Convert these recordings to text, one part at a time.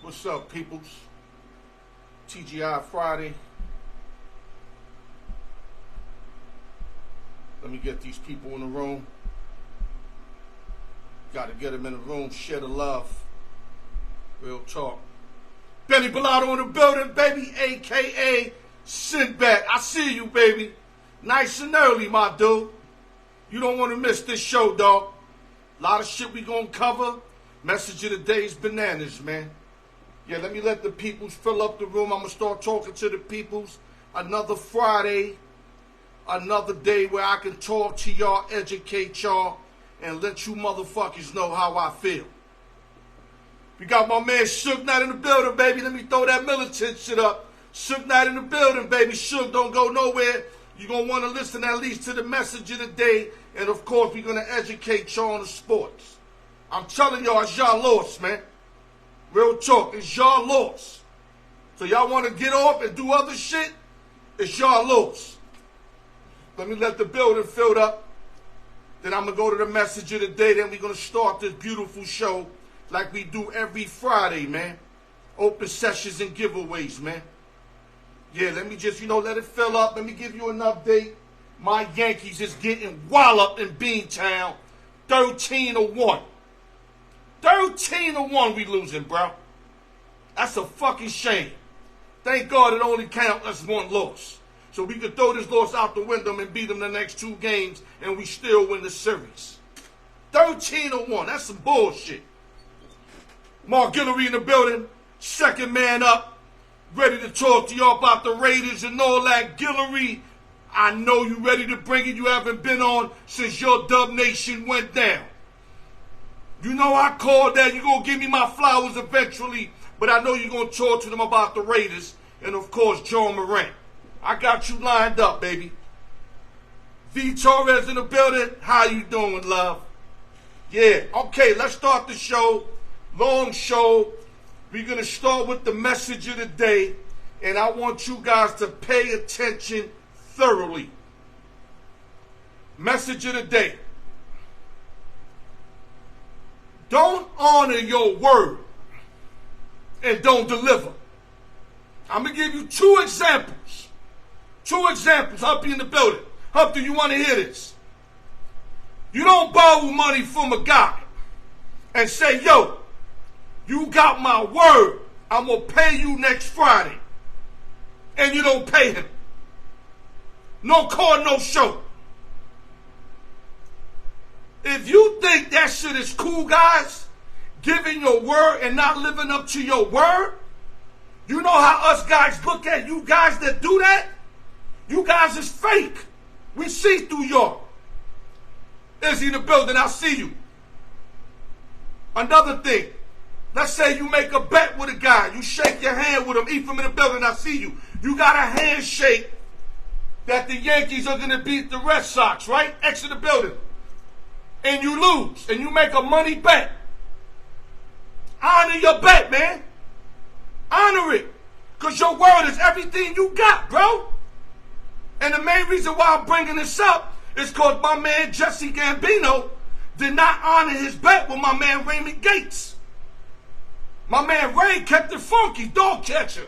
What's up, peoples? TGI Friday. Let me get these people in the room. Gotta get them in the room, share the love. Real talk. Benny Bellotto in the building, baby, a.k.a. Sinbad. I see you, baby. Nice and early, my dude. You don't want to miss this show, dog. A lot of shit we gonna cover. Message of the day is bananas, man. Yeah, let me let the peoples fill up the room. I'm gonna start talking to the peoples. Another Friday. Another day where I can talk to y'all, educate y'all, and let you motherfuckers know how I feel. We got my man Suge Knight in the building, baby. Let me throw that militant shit up. Suge Knight in the building, baby. Suge, don't go nowhere. You're going to want to listen at least to the message of the day. And, of course, we're going to educate y'all on the sports. I'm telling y'all, it's y'all loss, man. Real talk, it's y'all loss. So y'all want to get off and do other shit? It's y'all loss. Let me let the building fill up. Then I'm going to go to the message of the day. Then we're going to start this beautiful show like we do every Friday, man. Open sessions and giveaways, man. Yeah, let me just, let it fill up. Let me give you an update. My Yankees is getting walloped in Beantown. 13-1. 13-1 we losing, bro. That's a fucking shame. Thank God it only counts as one loss. So we could throw this loss out the window and beat them the next 2 games, and we still win the series. 13-1. That's some bullshit. Mark Guillory in the building. Second man up. Ready to talk to y'all about the Raiders and all that. Guillory, I know you ready to bring it. You haven't been on since your Dub Nation went down. You know I called that. You're going to give me my flowers eventually. But I know you're going to talk to them about the Raiders. And, of course, John Morant. I got you lined up, baby. V. Torres in the building. How you doing, love? Yeah. Okay, let's start the show. Long show. We're going to start with the message of the day. And I want you guys to pay attention thoroughly. Message of the day. Don't honor your word and don't deliver. I'm going to give you 2 examples. 2 examples. Humpty in the building. Humpty, you want to hear this? You don't borrow money from a guy and say, yo, you got my word. I'm going to pay you next Friday. And you don't pay him. No call, no show. If you think that shit is cool, guys, giving your word and not living up to your word, you know how us guys look at you guys that do that? You guys is fake. We see through y'all. Is he in the building? I see you. Another thing. Let's say you make a bet with a guy. You shake your hand with him. Ephraim in the building. I see you. You got a handshake that the Yankees are going to beat the Red Sox, right? Exit the building. And you lose. And you make a money bet. Honor your bet, man. Honor it. Because your word is everything you got, bro. And the main reason why I'm bringing this up is because my man Jesse Gambino did not honor his bet with my man Raymond Gates. My man Ray kept it funky, dog catcher.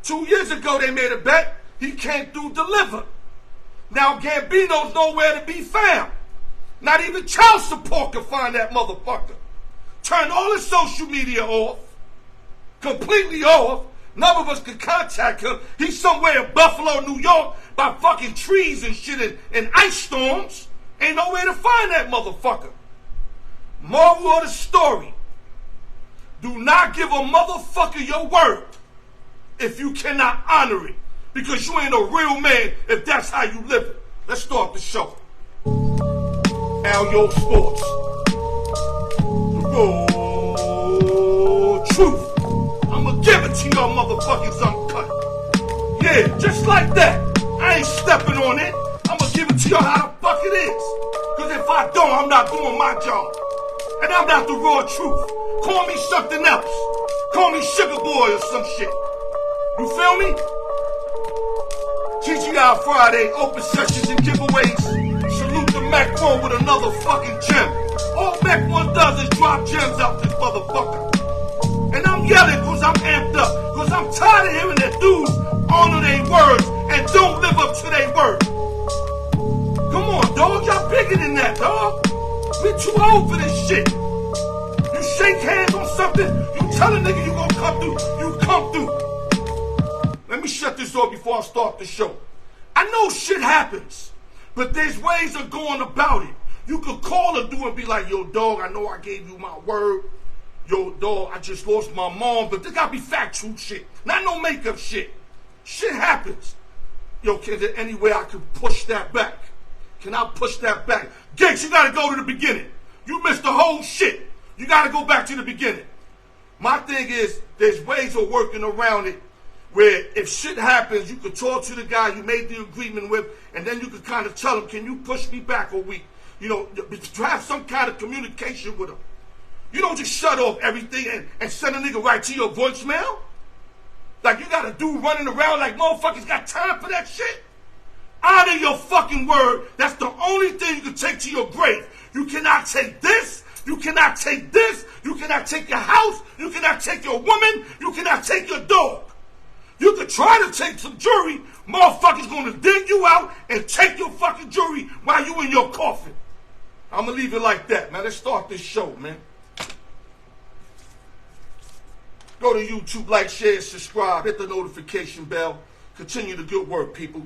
2 years ago they made a bet. He came through deliver. Now Gambino's nowhere to be found. Not even child support can find that motherfucker. Turn all his social media off. Completely off. None of us can contact him. He's somewhere in Buffalo, New York, by fucking trees and shit and ice storms. Ain't nowhere to find that motherfucker. Moral of the story. Do not give a motherfucker your word if you cannot honor it. Because you ain't a real man if that's how you live it. Let's start the show. Al Sports. The raw truth. I'ma give it to y'all motherfuckers uncut. Yeah, just like that. I ain't stepping on it. I'ma give it to y'all how the fuck it is. Because if I don't, I'm not doing my job. And I'm not the raw truth. Call me something else. Call me Sugar Boy or some shit. You feel me? TGI Friday, open sessions and giveaways. Salute the Mac 1 with another fucking gem. All Mac 1 does is drop gems out this motherfucker. And I'm yelling because I'm amped up. Because I'm tired of hearing that dudes honor their words and don't live up to their word. Come on, dog. Y'all bigger than that, dog. We're too old for this shit. You shake hands on something, you tell a nigga you gonna come through, you come through. Let me shut this off before I start the show. I know shit happens, but there's ways of going about it. You could call a dude and be like, yo, dog, I know I gave you my word. Yo, dog, I just lost my mom, but there gotta be factual shit, not no makeup shit. Shit happens. Yo, is there any way I can push that back? Can I push that back? Giggs, you gotta go to the beginning. You missed the whole shit. You gotta go back to the beginning. My thing is, there's ways of working around it where if shit happens, you could talk to the guy you made the agreement with, and then you could kind of tell him, can you push me back a week? You know, to have some kind of communication with him. You don't just shut off everything and send a nigga right to your voicemail. Like you got a dude running around like motherfuckers got time for that shit. Honor your fucking word. That's the only thing you can take to your grave. You cannot take this. You cannot take this. You cannot take your house. You cannot take your woman. You cannot take your dog. You could try to take some jewelry. Motherfuckers gonna dig you out and take your fucking jewelry while you in your coffin. I'm gonna leave it like that, man. Let's start this show, man. Go to YouTube, like, share, subscribe, hit the notification bell. Continue the good work, people.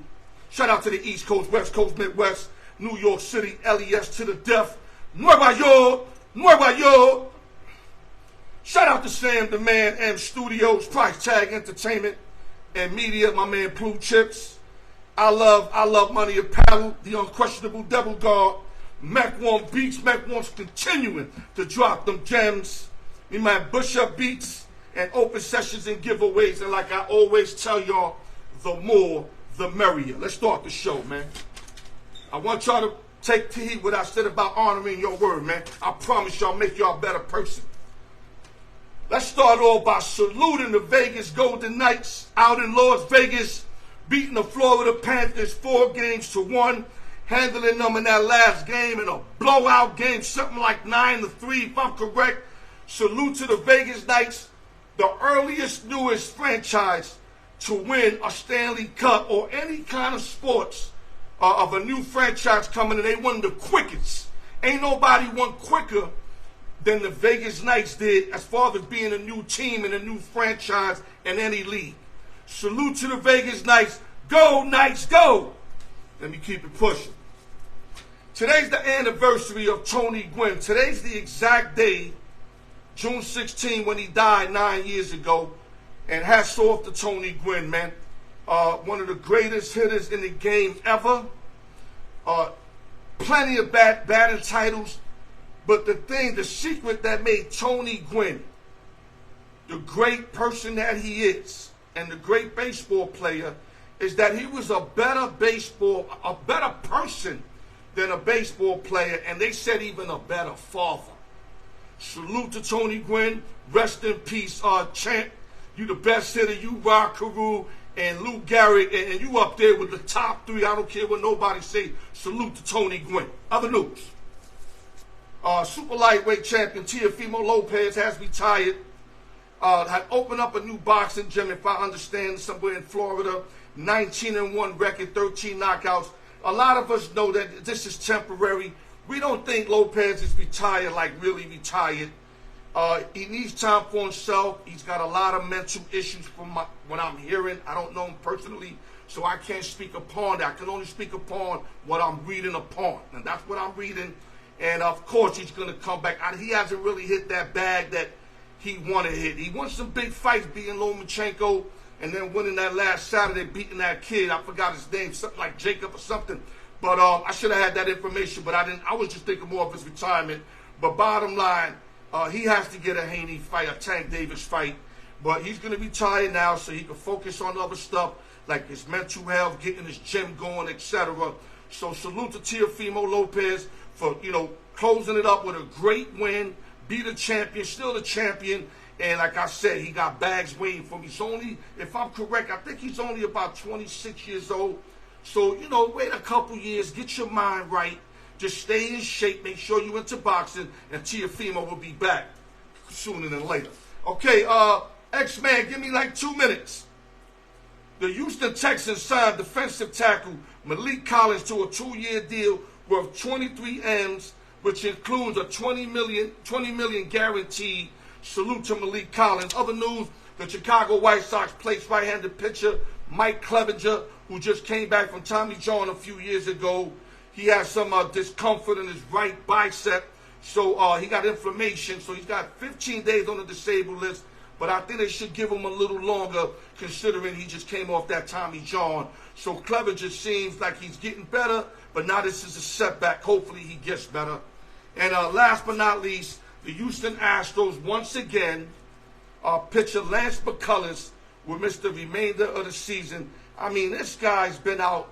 Shout out to the East Coast, West Coast, Midwest, New York City, LES to the death. Nueva York, Nueva York. Shout out to Sam the Man, M Studios, Price Tag Entertainment and Media, my man Blue Chips. I love Money Apparel, the unquestionable Devil Guard. Mac One Beats, Mac One's continuing to drop them gems. Me man Bush Up Beats and open sessions and giveaways. And like I always tell y'all, the more, the merrier. Let's start the show, man. I want y'all to take to heed what I said about honoring your word, man. I promise y'all make y'all a better person. Let's start off by saluting the Vegas Golden Knights out in Las Vegas, beating the Florida Panthers 4-1, handling them in that last game in a blowout game, something like 9-3, if I'm correct. Salute to the Vegas Knights, the earliest, newest franchise to win a Stanley Cup or any kind of sports of a new franchise coming in. They won the quickest. Ain't nobody won quicker than the Vegas Knights did as far as being a new team and a new franchise in any league. Salute to the Vegas Knights. Go, Knights, go! Let me keep it pushing. Today's the anniversary of Tony Gwynn. Today's the exact day, June 16, when he died 9 years ago. And hats off to Tony Gwynn, man. One of the greatest hitters in the game ever. Plenty of batting titles. But the secret that made Tony Gwynn the great person that he is and the great baseball player is that he was a better person than a baseball player, and they said even a better father. Salute to Tony Gwynn. Rest in peace, champ. You the best hitter. You, Rod Carew, and Lou Gehrig, and you up there with the top three. I don't care what nobody say. Salute to Tony Gwynn. Other news. Super lightweight champion Teofimo Lopez has retired. Had opened up a new boxing gym, if I understand, somewhere in Florida. 19-1 record, 13 knockouts. A lot of us know that this is temporary. We don't think Lopez is retired, like really retired. He needs time for himself. He's got a lot of mental issues from what I'm hearing. I don't know him personally, so I can't speak upon that. I can only speak upon what I'm reading upon, and that's what I'm reading. And of course, he's going to come back. He hasn't really hit that bag that he wanted to hit. He won some big fights, beating Lomachenko, and then winning that last Saturday, beating that kid. I forgot his name, something like Jacob or something. But I should have had that information, but I didn't. I was just thinking more of his retirement. But bottom line, he has to get a Haney fight, a Tank Davis fight. But he's going to retire now so he can focus on other stuff, like his mental health, getting his gym going, etc. So salute to Teofimo Lopez for, closing it up with a great win, be the champion, still the champion. And like I said, he got bags waiting for me. He's only, if I'm correct, I think he's only about 26 years old. So, wait a couple years, get your mind right. Just stay in shape, make sure you're into boxing, and Teofimo will be back sooner than later. Okay, X-Man, give me like 2 minutes. The Houston Texans signed defensive tackle Malik Collins to a 2-year deal worth 23 M's, which includes a $20 million guaranteed. Salute to Malik Collins. Other news, the Chicago White Sox placed right-handed pitcher Mike Clevenger, who just came back from Tommy John a few years ago. He has some discomfort in his right bicep, so he got inflammation, so he's got 15 days on the disabled list. But I think they should give him a little longer, considering he just came off that Tommy John. So Clevenger seems like he's getting better, but now this is a setback. Hopefully he gets better. And last but not least, the Houston Astros once again pitcher Lance McCullers will miss the remainder of the season. I mean, this guy's been out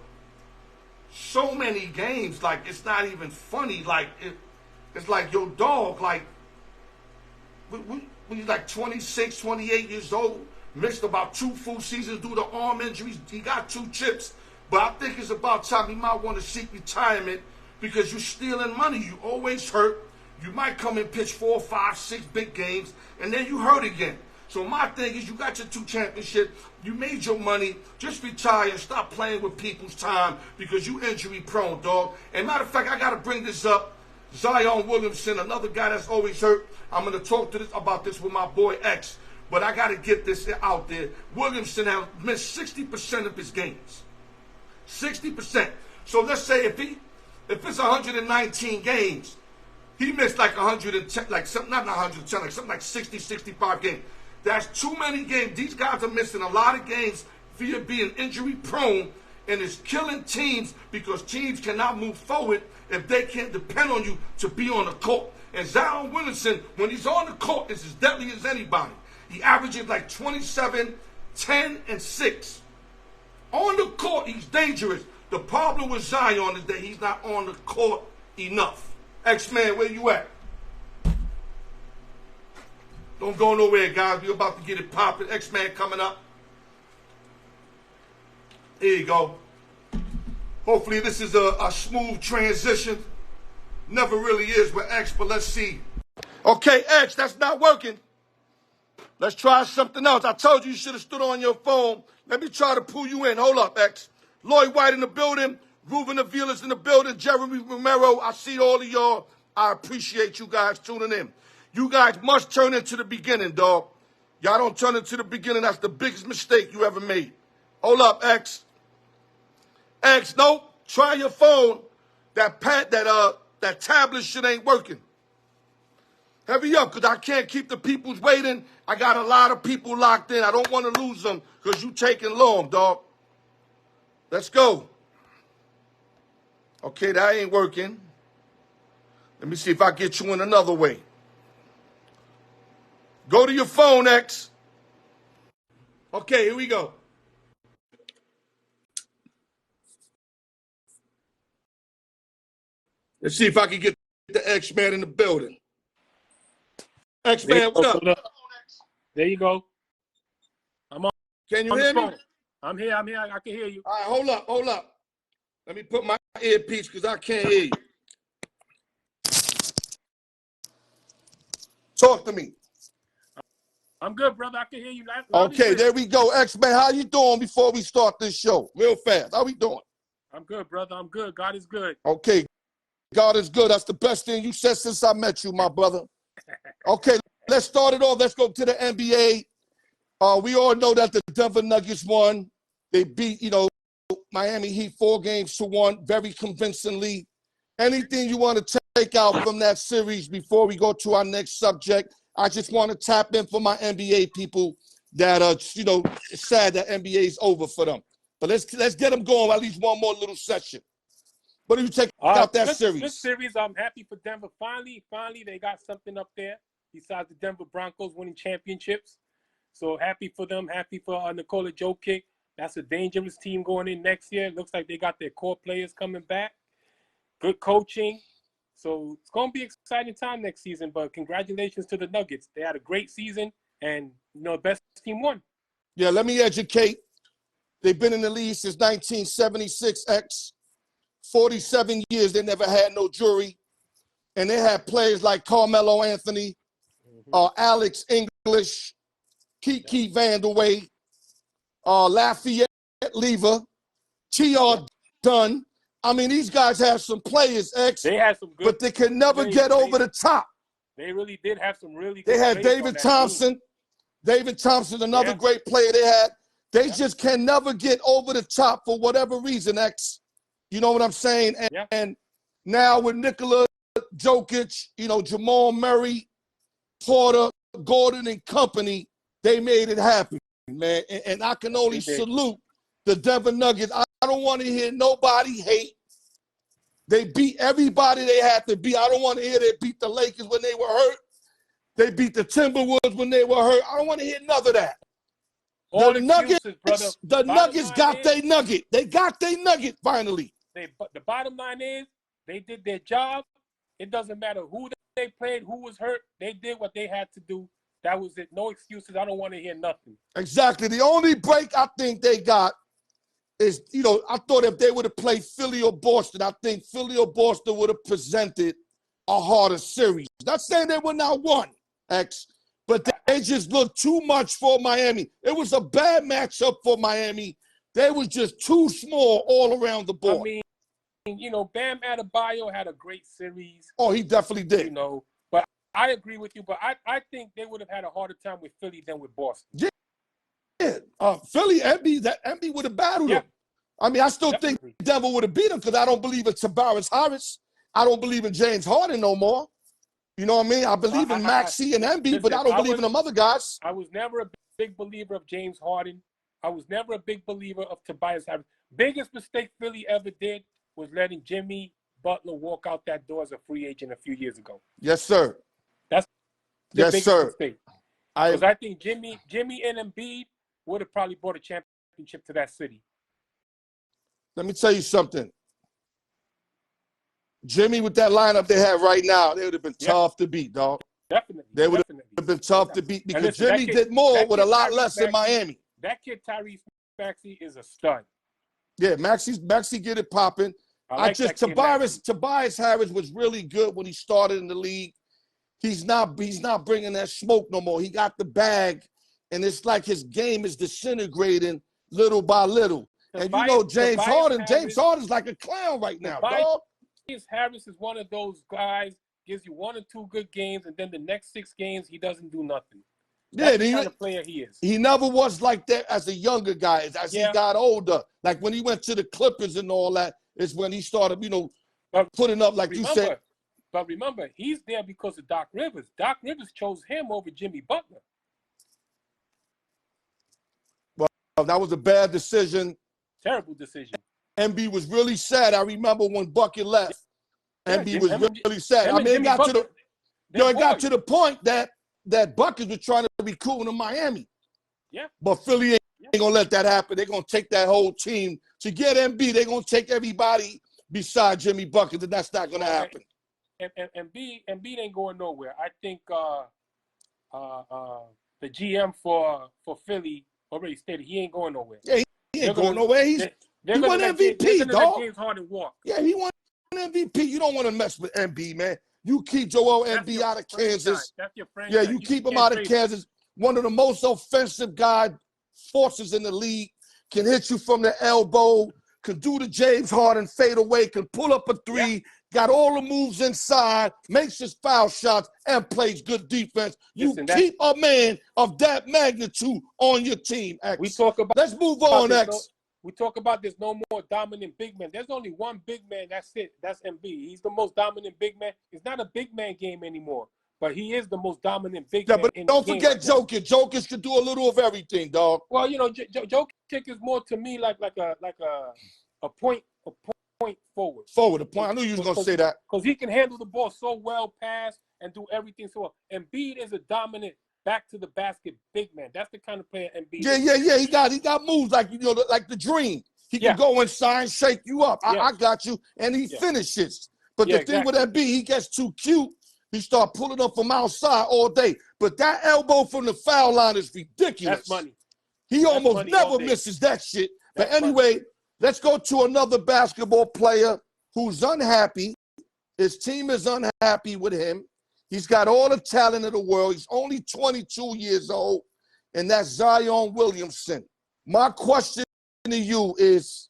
so many games, like it's not even funny. Like it's like your dog, like when he's like 26, 28 years old, missed about 2 full seasons due to arm injuries. He got 2 chips, but I think it's about time he might want to seek retirement because you're stealing money. You always hurt. You might come and pitch 4, 5, 6 big games, and then you hurt again. So my thing is, you got your 2 championships, you made your money, just retire and stop playing with people's time because you injury prone, dog. And matter of fact, I got to bring this up. Zion Williamson, another guy that's always hurt. I'm going to talk about this with my boy X, but I got to get this out there. Williamson has missed 60% of his games. 60%. So let's say if it's 119 games, he missed like 110, like something, not 110, like something like 60, 65 games. That's too many games. These guys are missing a lot of games via being injury prone, and it's killing teams because teams cannot move forward if they can't depend on you to be on the court. And Zion Williamson, when he's on the court, is as deadly as anybody. He averages like 27, 10, and 6. On the court, he's dangerous. The problem with Zion is that he's not on the court enough. X-Man, where you at? Don't go nowhere, guys. We're about to get it popping. X-Man coming up. Here you go. Hopefully this is a smooth transition. Never really is with X, but let's see. Okay, X, that's not working. Let's try something else. I told you should have stood on your phone. Let me try to pull you in. Hold up, X. Lloyd White in the building. Ruben Avila's in the building. Jeremy Romero, I see all of y'all. I appreciate you guys tuning in. You guys must turn into the beginning, dog. Y'all don't turn into the beginning. That's the biggest mistake you ever made. Hold up, X. X, nope. Try your phone. That tablet shit ain't working. Hurry up, because I can't keep the peoples waiting. I got a lot of people locked in. I don't want to lose them because you taking long, dog. Let's go. Okay, that ain't working. Let me see if I get you in another way. Go to your phone, X. Okay, here we go. Let's see if I can get the X-Man in the building. X-Man, what up? There you go. I'm on. Can you hear me? I'm here. I can hear you. All right, hold up. Let me put my earpiece because I can't hear you. Talk to me. I'm good, brother. I can hear you. Okay, there we go. X-Man, how you doing before we start this show? Real fast. How we doing? I'm good, brother. I'm good. God is good. Okay. God is good. That's the best thing you said since I met you, my brother. Okay, let's start it off. Let's go to the NBA. We all know that the Denver Nuggets won. They beat, Miami Heat 4-1, very convincingly. Anything you want to take out from that series before we go to our next subject? I just want to tap in for my NBA people that, it's sad that NBA is over for them. But let's get them going, at least one more little session. What do you take out that series? This series, I'm happy for Denver. Finally, they got something up there besides the Denver Broncos winning championships. So happy for them. Happy for Nikola Jokic. That's a dangerous team going in next year. It looks like they got their core players coming back. Good coaching. So it's going to be an exciting time next season. But congratulations to the Nuggets. They had a great season, and the best team won. Yeah, let me educate. They've been in the league since 1976, X. 47 years, they never had no jury. And they had players like Carmelo Anthony, Alex English, Kiki Vandeweghe, Lafayette Lever, T.R. Dunn. I mean, these guys have some players, X. They had some good, but they can never get over the top. They really did have some really good They had players David Thompson. Team. David Thompson, another great player they had. They just can never get over the top for whatever reason, X. You know what I'm saying? And now with Nikola Jokic, you know, Jamal Murray, Porter, Gordon, and company, they made it happen, man. And I can only salute the Denver Nuggets. I don't want to hear nobody hate. They beat everybody they had to beat. I don't want to hear they beat the Lakers when they were hurt. They beat the Timberwolves when they were hurt. I don't want to hear none of that. All the Nuggets, brother. the Nuggets got their nugget. They got their nugget finally. The bottom line is they did their job. It doesn't matter who they played, who was hurt. They did what they had to do. That was it. No excuses. I don't want to hear nothing. Exactly. The only break I think they got is, you know, I thought if they would have played Philly or Boston, I think Philly or Boston would have presented a harder series. Not saying they would not won, X, but they just looked too much for Miami. It was a bad matchup for Miami. They was just too small all around the board. I mean, you know, Bam Adebayo had a great series. Oh, he definitely did. You know, but I agree with you. But I think they would have had a harder time with Philly than with Boston. Yeah. Philly, Embiid would have battled them. I mean, I still think Denver would have beat them because I don't believe in Tobias Harris. I don't believe in James Harden no more. You know what I mean? I believe in Maxey and Embiid, but I don't believe in them other guys. I was never a big believer of James Harden. I was never a big believer of Tobias Harris. Biggest mistake Philly ever did was letting Jimmy Butler walk out that door as a free agent a few years ago. Yes, sir. That's the biggest mistake. Because I think Jimmy and Embiid would have probably brought a championship to that city. Let me tell you something. Jimmy, with that lineup they have right now, they would have been tough to beat, dog. Definitely. They would have been tough to beat because Jimmy did more with a lot less in Miami. That kid Tyrese Maxey is a stud. Yeah, Maxey get it popping. Tobias Harris was really good when he started in the league. He's not bringing that smoke no more. He got the bag, and it's like his game is disintegrating little by little. And you know James Harden's like a clown right now, dog. Harris is one of those guys, gives you 1 or 2 good games, and then the next 6 games, he doesn't do nothing. That's the kind of player he is. He never was like that as a younger guy. As he got older, like when he went to the Clippers and all that, is when he started, you know, putting up, like you said. But remember, he's there because of Doc Rivers. Doc Rivers chose him over Jimmy Butler. Well, that was a bad decision. Terrible decision. Embiid was really sad. I remember when Bucket left. Embiid was really sad. I mean, it got to the point that Bucket was trying to recruit him to Miami. Yeah. But Philly ain't gonna let that happen. They're gonna take that whole team to get Embiid. They're gonna take everybody besides Jimmy Bucket, and that's not gonna happen. And Embiid ain't going nowhere. I think the GM for Philly already stated he ain't going nowhere. Yeah, he ain't going nowhere. He won MVP, dog. James Harden walk. Yeah, he won MVP. You don't want to mess with Embiid, man. You keep Joel Embiid out of Kansas. That's your friend. Yeah, you keep him out of Kansas. One of the most offensive forces in the league. Can hit you from the elbow. Can do the James Harden fade away. Can pull up a 3. Got all the moves inside. Makes his foul shots and plays good defense. Keep a man of that magnitude on your team, X. Let's move on, X. We talk about there's no more dominant big man. There's only one big man. That's it. That's Embiid. He's the most dominant big man. It's not a big man game anymore, but he is the most dominant big man. But don't forget Jokic. Jokic can do a little of everything, dog. Well, you know, Jokic is more to me like a point forward. Forward, a point. I knew you was gonna say that because he can handle the ball so well, pass and do everything so well. Embiid is a dominant back to the basket big man. That's the kind of player Embiid. Yeah. He got moves like like the dream. He can go inside, shake you up. I got you, and he finishes. But the thing with Embiid, he gets too cute. He start pulling up from outside all day. But that elbow from the foul line is ridiculous. That's money. He almost never misses that shit. But anyway, let's go to another basketball player who's unhappy. His team is unhappy with him. He's got all the talent in the world. He's only 22 years old. and that's Zion Williamson. My question to you is,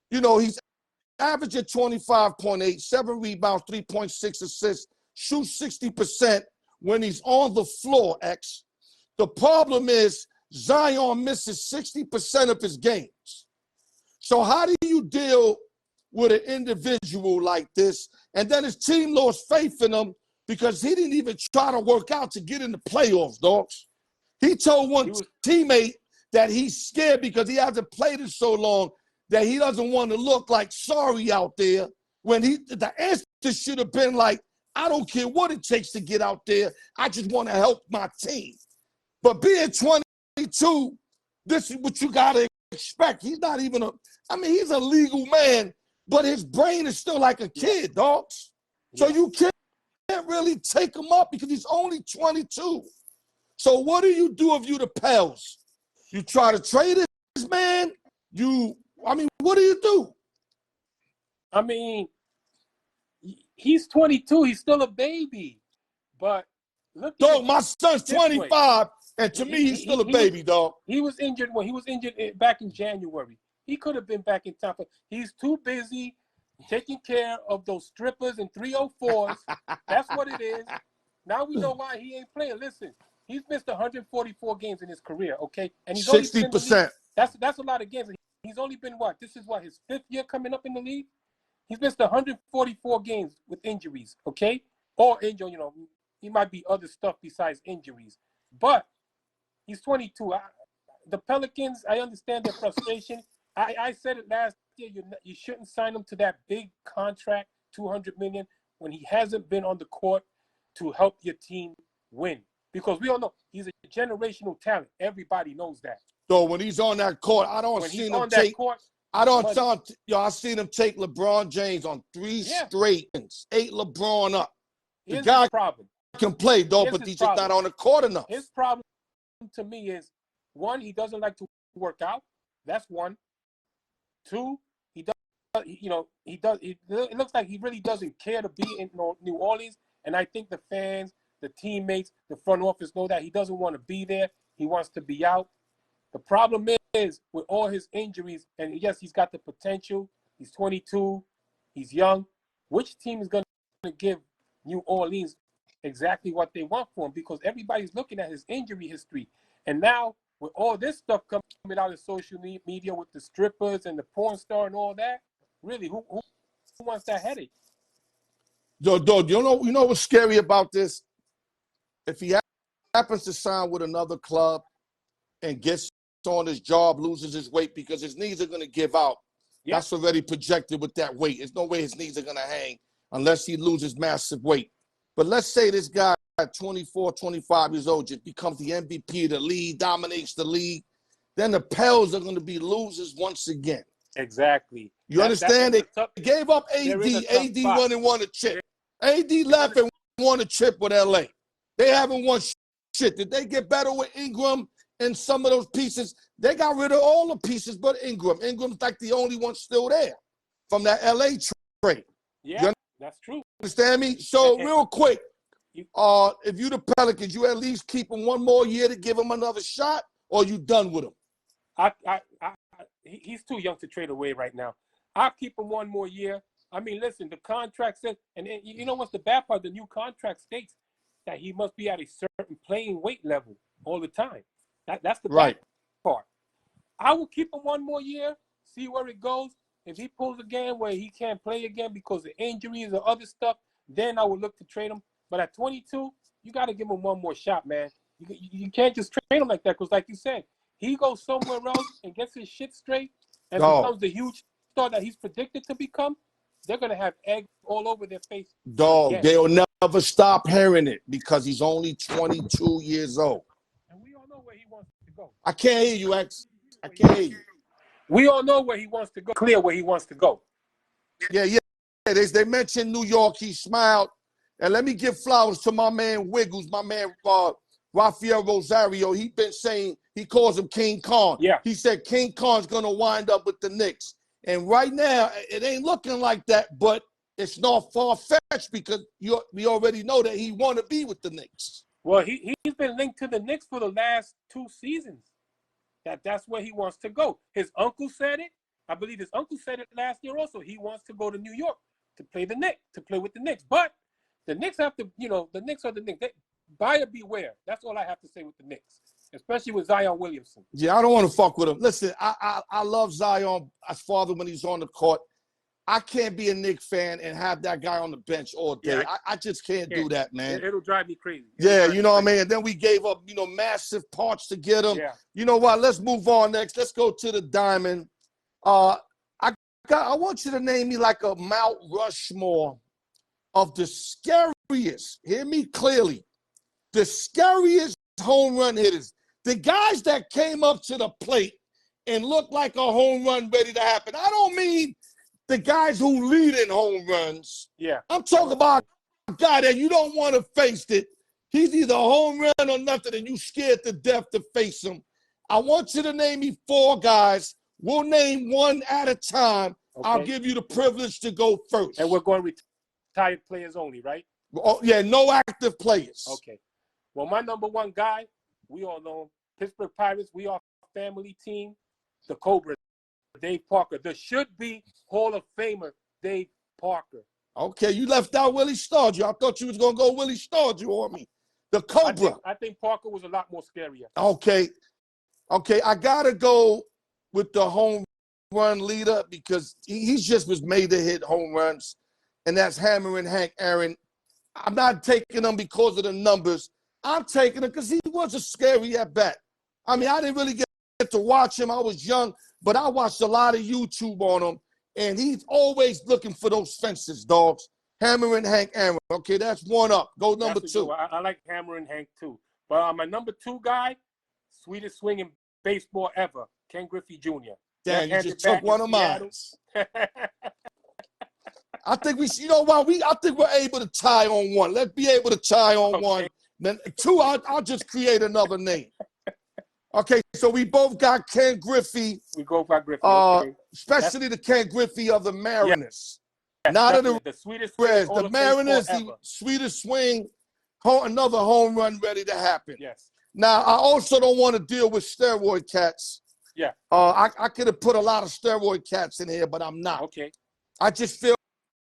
he's averaging 25.8, 7 rebounds, 3.6 assists, shoots 60% when he's on the floor, X. The problem is Zion misses 60% of his games. So how do you deal with an individual like this? And then his team lost faith in him because he didn't even try to work out to get in the playoffs, dogs. He told one teammate that he's scared because he hasn't played it so long that he doesn't want to look like sorry out there, when the answer should have been like, I don't care what it takes to get out there. I just want to help my team. But being 22, this is what you got to expect. He's not even he's a legal man, but his brain is still like a kid, dogs. So you can't really take him up because he's only 22. So what do you do if you the Pels? You try to trade this man? What do you do? He's 22. He's still a baby. But look, dog, my son's 25, and to me, he's still a baby, dog. He was injured back in January. He could have been back in time. He's too busy taking care of those strippers and 304s. That's what it is. Now we know why he ain't playing. Listen, he's missed 144 games in his career, okay? And he's 60%. That's a lot of games. He's only been his 5th year coming up in the league. He's missed 144 games with injuries, okay? Or injury, he might be other stuff besides injuries. But he's 22. The Pelicans, I understand their frustration. I said it last year, you shouldn't sign him to that big contract, $200 million, when he hasn't been on the court to help your team win. Because we all know he's a generational talent. Everybody knows that. So when he's on that court, I seen him take LeBron James on 3 straight, 8 LeBron up. The guy can play, though, but he's just not on the court enough. His problem to me is, 1, he doesn't like to work out. That's 1. 2, he does. It looks like he really doesn't care to be in New Orleans. And I think the fans, the teammates, the front office know that he doesn't want to be there. He wants to be out. The problem is with all his injuries, and yes, he's got the potential. He's 22. He's young. Which team is going to give New Orleans exactly what they want for him? Because everybody's looking at his injury history. And now, with all this stuff coming out of social media with the strippers and the porn star and all that, really, who wants that headache? Dog, you know what's scary about this? If he happens to sign with another club and gets on his job, loses his weight because his knees are going to give out. Yep. That's already projected with that weight. There's no way his knees are going to hang unless he loses massive weight. But let's say this guy at 24, 25 years old just becomes the MVP of the league, dominates the league. Then the Pels are going to be losers once again. Exactly. You understand? They gave up AD. AD won and won a chip. AD left and won a chip with LA. They haven't won shit. Did they get better with Ingram and some of those pieces? They got rid of all the pieces but Ingram. Ingram's like the only one still there from that LA trade. Yeah, that's true. Understand me? So real quick, if you the Pelicans, you at least keep him one more year to give him another shot, or you done with him? He's too young to trade away right now. I'll keep him one more year. Listen, the contract says, and you know what's the bad part? The new contract states that he must be at a certain playing weight level all the time. That's the bad part. I will keep him one more year, see where it goes. If he pulls again where he can't play again because of injuries or other stuff, then I will look to trade him. But at 22, you got to give him one more shot, man. You can't just trade him like that because, like you said, he goes somewhere else and gets his shit straight and becomes the huge star that he's predicted to become. They're going to have egg all over their face. Dog, they'll never stop hearing it because he's only 22 years old. And we all know where he wants to go. I can't hear you, X. I can't hear you. We all know where he wants to go. Clear where he wants to go. Yeah. They mentioned New York. He smiled. And let me give flowers to my man Wiggles, my man Rafael Rosario. He been saying, he calls him King Kong. Yeah. He said King Kong's going to wind up with the Knicks. And right now, it ain't looking like that, but it's not far-fetched because we already know that he want to be with the Knicks. Well, he's been linked to the Knicks for the last 2 seasons. That's where he wants to go. His uncle said it. I believe his uncle said it last year also. He wants to go to New York to play with the Knicks. But the Knicks have to, the Knicks are the Knicks. Buyer beware. That's all I have to say with the Knicks, especially with Zion Williamson. Yeah, I don't want to fuck with him. Listen, I love Zion as father when he's on the court. I can't be a Knicks fan and have that guy on the bench all day. Yeah, I just can't do that, man. It'll drive me crazy. Yeah, you know what I mean? And then we gave up, massive parts to get him. Yeah. You know what? Let's move on next. Let's go to the Diamond. I want you to name me like a Mount Rushmore of the scariest, hear me clearly, the scariest home run hitters. The guys that came up to the plate and looked like a home run ready to happen. I don't mean the guys who lead in home runs. Yeah. I'm talking about a guy that you don't want to face it. He's either a home run or nothing, and you scared to death to face him. I want you to name me 4 guys. We'll name one at a time. Okay. I'll give you the privilege to go first. And we're going retired players only, right? Oh, yeah, no active players. Okay. Well, my number 1 guy, we all know him, Pittsburgh Pirates. We are a family team. The Cobras, Dave Parker. There should be Hall of Famer Dave Parker. Okay, you left out Willie Stargell. I thought you was going to go Willie Stargell on me. The Cobra. I think Parker was a lot more scarier. Okay, I got to go with the home run leader because he just was made to hit home runs, and that's Hammering Hank Aaron. I'm not taking him because of the numbers. I'm taking him because he was a scary at bat. I mean, I didn't really get to watch him. I was young, but I watched a lot of YouTube on him, and he's always looking for those fences, dogs. Hammering Hank Aaron. Okay, that's 1 up. Go number 2. I like Hammering Hank too. But my number 2 guy, sweetest swinging baseball ever, Ken Griffey Jr. Damn, you just took one of mine. I think I think we're able to tie on 1. Let's be able to tie on 1. Then 2, I'll just create another name. Okay, so we both got Ken Griffey. We both got Griffey. Okay. Especially the Ken Griffey of the Mariners. Yeah, not of the sweetest Reds. The Mariners, the sweetest swing, another home run ready to happen. Yes. Now, I also don't want to deal with steroid cats. Yeah. I could have put a lot of steroid cats in here, but I'm not. Okay. I just feel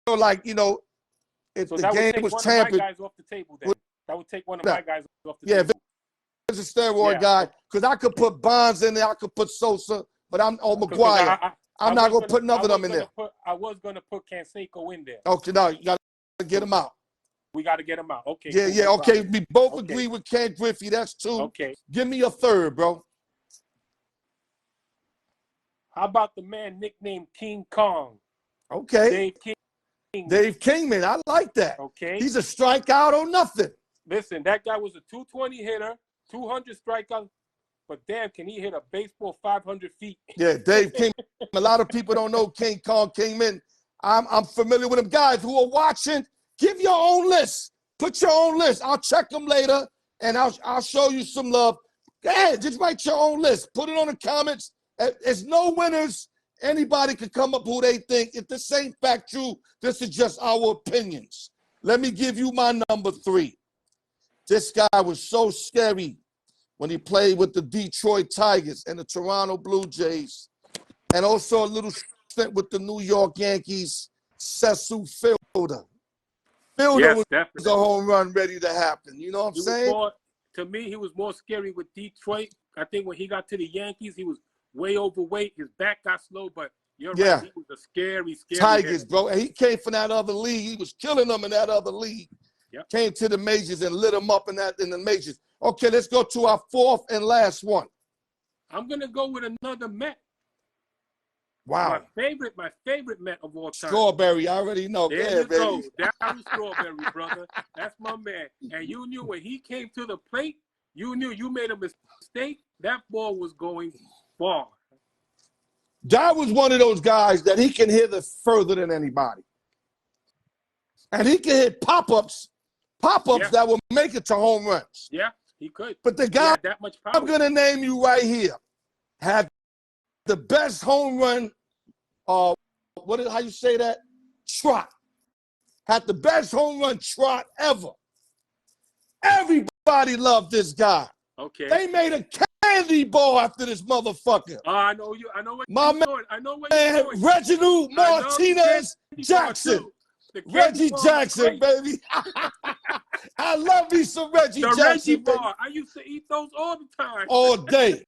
like, if so the game was tampered. That would take one of my guys off the table then. That would take one of my guys off the table. Yeah, if it's a steroid guy, because I could put Bonds in there, I could put Sosa, but McGuire. I'm not going to put none of them in there. I was going to put Canseco in there. Okay, no, you got to get him out. We got to get him out. Okay. Yeah, cool. yeah, okay. We both agree with Ken Griffey. That's 2. Okay. Give me a 3rd, bro. How about the man nicknamed King Kong? Okay. Dave Kingman. I like that. Okay. He's a strikeout or nothing. Listen, that guy was a 220 hitter, 200 strikeouts, but damn, can he hit a baseball 500 feet? Yeah, Dave Kingman. A lot of people don't know King Kong Kingman. I'm familiar with them. Guys who are watching, give your own list. Put your own list. I'll check them later, and I'll show you some love. Go ahead, just write your own list. Put it on the comments. There's no winners. Anybody can come up who they think. If this ain't fact true, this is just our opinions. Let me give you my number 3. This guy was so scary when he played with the Detroit Tigers and the Toronto Blue Jays, and also a little stint with the New York Yankees, Cecil Fielder. Fielder was a home run ready to happen. You know what I'm saying? To me, he was more scary with Detroit. I think when he got to the Yankees, he was way overweight. His back got slow, but you're right. He was a scary Tigers, hitter. bro. And he came from that other league. He was killing them in that other league. Yep. Came to the majors and lit them up in the majors. Okay, let's go to our 4th and last one. I'm gonna go with another Met. Wow. My favorite Met of all time. Strawberry, I already know. There you go. Baby. That was Strawberry, brother. That's my man. And you knew when he came to the plate, you knew you made a mistake. That ball was going far. That was one of those guys that he can hit it further than anybody. And he can hit pop-ups that will make it to home runs. Yeah, he could. But the guy that much power. I'm going to name you right here had the best home run, how you say that? Trot. Had the best home run trot ever. Everybody Everybody loved this guy. Okay. They made a candy bar after this motherfucker. I know you. I know what My you're doing. I know what man, you're doing. Reginald Martinez Jackson. Reggie Jackson, baby. I love me some Reggie Jackson. Reggie bar. I used to eat those all the time. All day.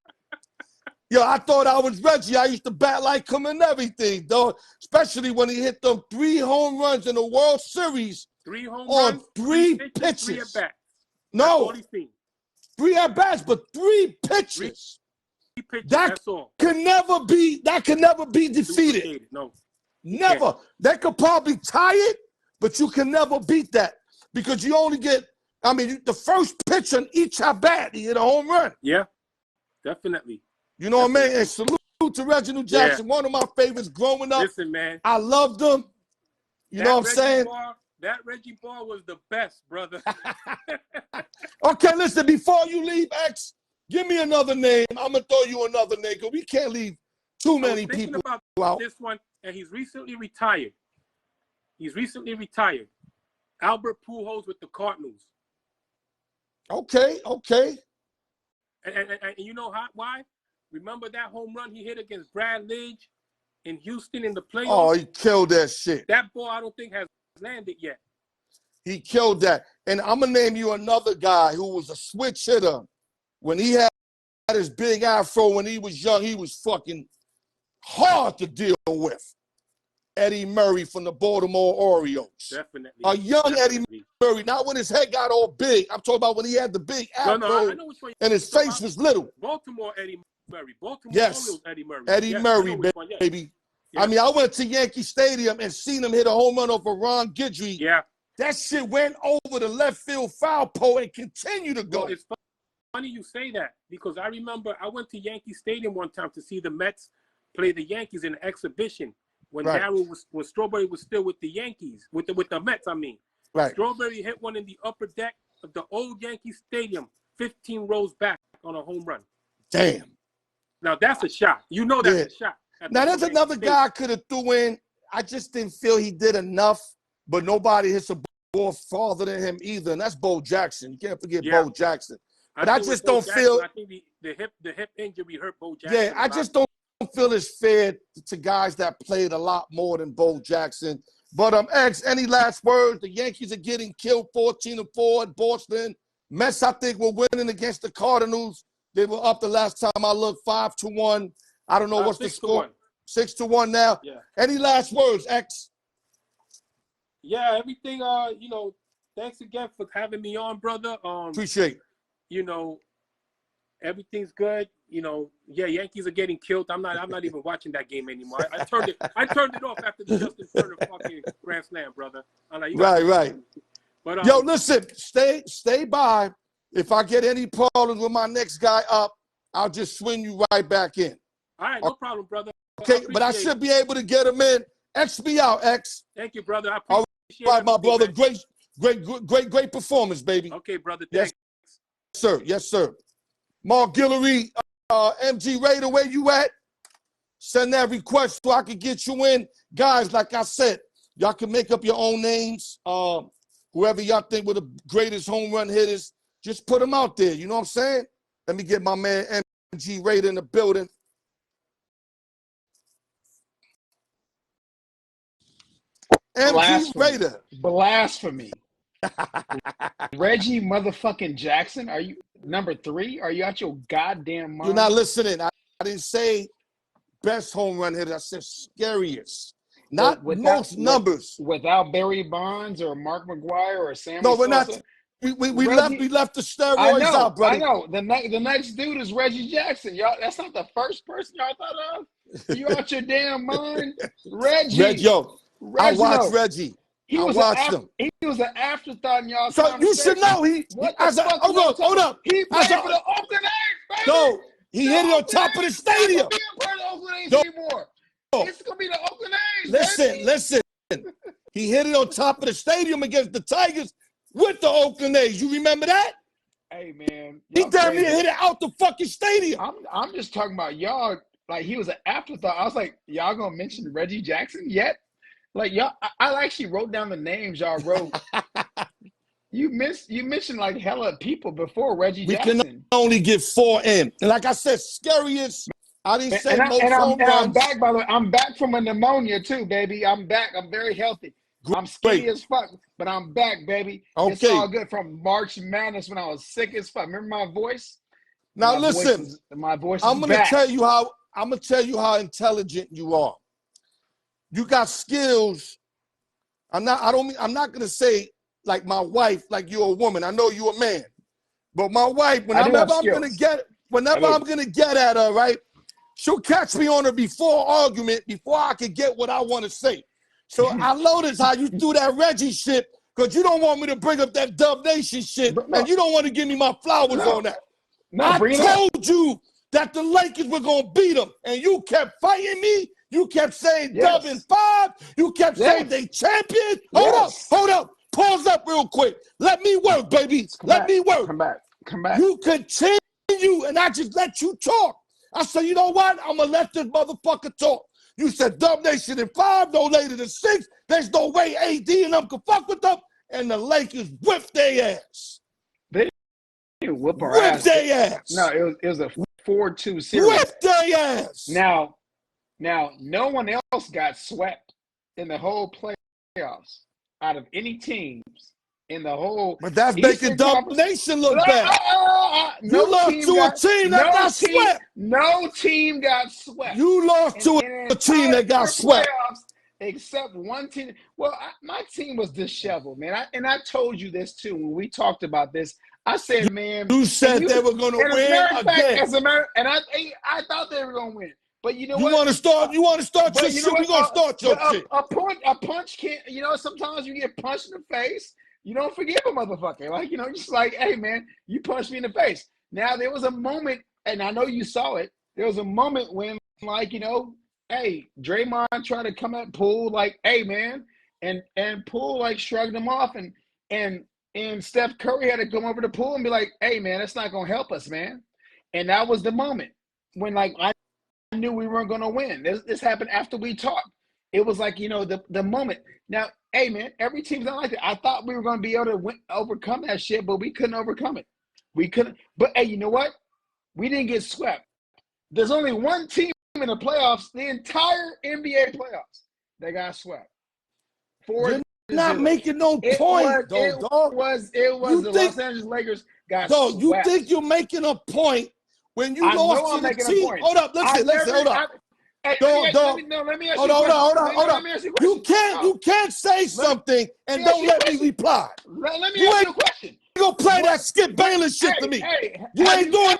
Yo, I thought I was Reggie. I used to bat like him and everything, though. Especially when he hit them 3 home runs in the World Series. 3 home on runs, 3 pitches. 3 pitches. at-bats. No. 3 at-bats, but 3 pitches. 3 pitches, that that's all. Can never be defeated. No. Never. They could probably tie it, but you can never beat that because you only get, the first pitch on each at-bat, he hit a home run. Yeah, definitely. You know what I mean? And salute to Reginald Jackson, one of my favorites growing up. Listen, man. I loved him. You know what I'm saying? That Reggie Ball was the best, brother. Okay, listen, before you leave, X, give me another name. I'm going to throw you another name because we can't leave too many people out. This one, and he's recently retired. Albert Pujols with the Cardinals. Okay. And you know why? Remember that home run he hit against Brad Lidge in Houston in the playoffs? Oh, he killed that shit. That ball I don't think has landed yet. He killed that. And I'm going to name you another guy who was a switch hitter. When he had his big afro when he was young, he was fucking hard to deal with. Eddie Murray from the Baltimore Orioles. Definitely. A young Eddie Murray, not when his head got all big. I'm talking about when he had the big afro I know which one and his face was little. Baltimore Eddie Murray. Yes. Orioles Eddie Murray. Eddie Murray, baby. Yeah. I went to Yankee Stadium and seen him hit a home run off of Ron Guidry. Yeah. That shit went over the left field foul pole and continued to go. Well, it's funny you say that because I remember I went to Yankee Stadium one time to see the Mets play the Yankees in an exhibition when when Strawberry was still with the Yankees, with the Mets, Right. Strawberry hit one in the upper deck of the old Yankee Stadium, 15 rows back on a home run. Damn. Now that's a shot. You know that's a shot. Now there's another guy I could have threw in. I just didn't feel he did enough, but nobody hits a ball farther than him either, and that's Bo Jackson. You can't forget Bo Jackson. But I just don't feel. I think the hip injury hurt Bo Jackson. Yeah, I just don't feel it's fair to guys that played a lot more than Bo Jackson. But X, any last words? The Yankees are getting killed 14-4 at Boston. Mets, I think, were winning against the Cardinals. They were up the last time I looked, 5-1. I don't know what's the score. 6-1 now. Yeah. Any last words, X? Yeah, everything. Thanks again for having me on, brother. Appreciate it. Everything's good. Yankees are getting killed. I'm not even watching that game anymore. I turned it off after the Justin Turner fucking grand slam, brother. I'm like, right. But yo, listen, stay by. If I get any problems with my next guy up, I'll just swing you right back in. All right, no problem, brother. Okay, but I should be able to get him in. X me out, X. Thank you, brother. I appreciate all right, my brother. Great performance, baby. Okay, brother. Thanks. Yes, sir. Mark Guillory, MG Raider, where you at? Send that request so I can get you in. Guys, like I said, y'all can make up your own names. Whoever y'all think were the greatest home run hitters, just put them out there. You know what I'm saying? Let me get my man MG Raider in the building. MG Raider. Blasphemy. Reggie motherfucking Jackson, are you number 3? Are you out your goddamn mind? You're not listening. I didn't say best home run hitter. I said scariest. Not most numbers. Without Barry Bonds or Mark McGwire or Sammy No, we're Sosa. not. We left the steroids out, brother. I know. The next dude is Reggie Jackson. Y'all, that's not the first person y'all thought of. You out your damn mind? Reggie. I watched Reggie. He was an afterthought in y'all. So you should know hold up. He played for the Oakland A's, baby. No, he hit it on top of the stadium. He's not part of the Oakland A's anymore. It's gonna be the Oakland A's. Listen. He hit it on top of the stadium against the Tigers with the Oakland A's. You remember that? Hey man, he damn near hit it out the fucking stadium. I'm just talking about y'all. Like he was an afterthought. I was like, y'all gonna mention Reggie Jackson yet? Like y'all, I actually wrote down the names y'all wrote. You mentioned like hella people before Reggie We Jackson. can only get 4 in. And like I said, Scariest, I didn't say most home runs. I'm back, by the way. I'm back from a pneumonia too, baby. I'm back. I'm very healthy. I'm skinny as fuck, but I'm back, baby. Okay. It's all good from March Madness when I was sick as fuck. Remember my voice? Now listen, my voice is I'm gonna back. tell you how intelligent you are. You got skills. I'm not gonna say like my wife, like you're a woman. I know you're a man. But my wife, whenever I'm gonna get at her, right? She'll catch me on a before argument before I can get what I want to say. So I notice how you do that Reggie shit, because you don't want me to bring up that Dub Nation shit, and you don't want to give me my flowers on that. I told you that the Lakers were gonna beat them, and you kept fighting me. You kept saying Dub in 5. You kept saying they champions. Hold up. Pause up real quick. Let me work, baby. Let me work. Come back. You continue, and I just let you talk. I said, you know what? I'm going to let this motherfucker talk. You said Dub Nation in 5, no later than 6. There's no way AD and them can fuck with them. And the Lakers whipped their ass. They didn't whip our whipped ass. Their ass. No, it was a 4-2 series. Whipped their ass. Now, no one else got swept in the whole playoffs out of any teams in the whole. But that's making Dub Nation look bad. You lost to a team that got swept. No team got swept. You lost to a team that got swept. Except one team. Well, my team was disheveled, man. I told you this too when we talked about this. I said, man. You said they were going to win again. I thought they were going to win. But you know what? You want to start your shit. We're going to start your shit. A punch can't, sometimes you get punched in the face. You don't forgive a motherfucker. Like, just like, hey, man, you punched me in the face. Now, there was a moment, and I know you saw it. There was a moment when, like, hey, Draymond tried to come at Poole, like, hey, man. And Poole, like, shrugged him off. And Steph Curry had to come over to Poole and be like, hey, man, that's not going to help us, man. And that was the moment when, like, I knew we weren't going to win. This happened after we talked. It was like, the moment. Now, hey, man, every team's not like that. I thought we were going to be able to overcome that shit, but we couldn't overcome it. We couldn't. But, hey, you know what? We didn't get swept. There's only one team in the playoffs, the entire NBA playoffs, that got swept. You're not making no point, dog. It was the Los Angeles Lakers got swept. You think you're making a point when you lost to the team? Hold up, listen, hold up. Let me ask you hold on. You can't say something and don't let me reply. Let me ask you a question. You gonna play that Skip Bayless shit to me? You ain't doing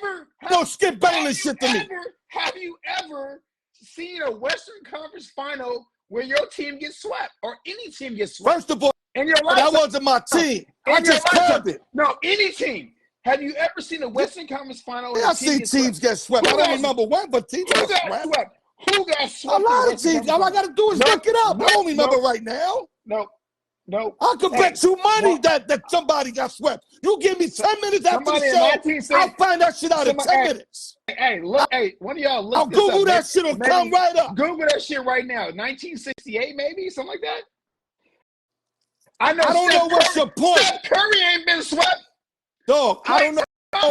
no Skip Bayless shit to me. Have you ever seen a Western Conference Final where your team gets swept or any team gets swept? First of all, that wasn't my team. I just called it. No, any team. Have you ever seen a Western Conference Final? Yeah, I've seen teams get swept. I don't remember when, but teams got swept. Who got swept? A lot of teams. All I got to do is look it up. I don't remember right now. No. I could bet you money that somebody got swept. You give me 10 minutes after the show, I'll find that shit out in 10 minutes. Hey, look, one of y'all look I'll Google that shit. It'll come right up. Google that shit right now. 1968, maybe? Something like that? I don't know what's your point. Steph Curry ain't been swept. Dog, I don't know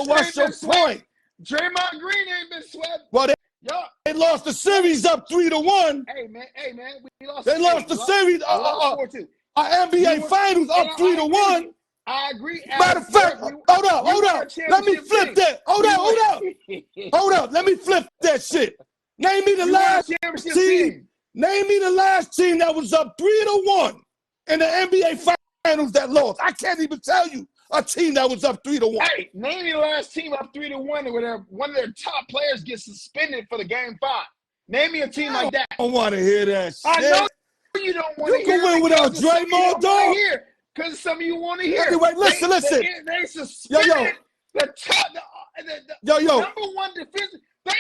what's your point. Draymond Green ain't been swept. Well, they lost the series up 3-1. Hey, man, we lost. They lost the series. NBA Finals up 3-1. I agree. Matter of fact, hold up. Let me flip that. Hold up. Let me flip that shit. Name me the last team. Name me the last team that was up 3-1 in the NBA Finals that lost. I can't even tell you a team that was up 3-1. Hey, name me the last team up 3-1 where one of their top players gets suspended for the game 5. Name me a team like that. I don't want to hear that shit. I know you don't want to hear. You can win without Draymond, dog. Because some of you want to hear. Anyway, listen. They suspended the number one defensive. They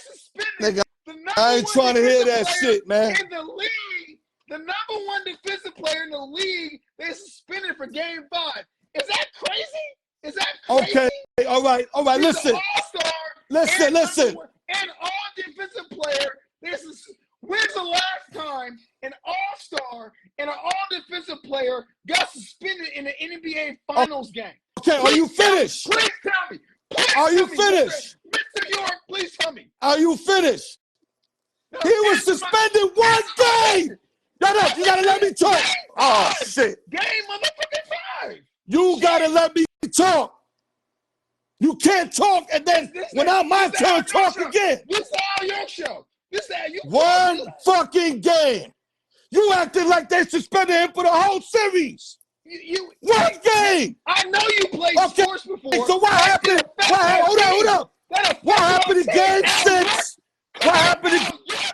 suspended the number I ain't trying to hear that shit, man. In the league, the number one defensive player in the league, they suspended for game 5. Is that crazy? Is that crazy? Okay, all right. He's Listen. an all-star. Listen. And all defensive player. When's the last time an all-star and an all-defensive player got suspended suspended in the NBA Finals game. Okay, are you finished? Please tell me. Are you finished? Mr. York, please tell me. Are you finished? No, He was suspended one game. No, you gotta let me talk. Oh, shit. Game motherfucking 5. You gotta let me talk. You can't talk and then when my turn, talk again. This is Al York show. This is Al York. One fucking game. You acted like they suspended him for the whole series. One game. I know you played sports before. So what happened? Hold up. What happened in game 6? What happened in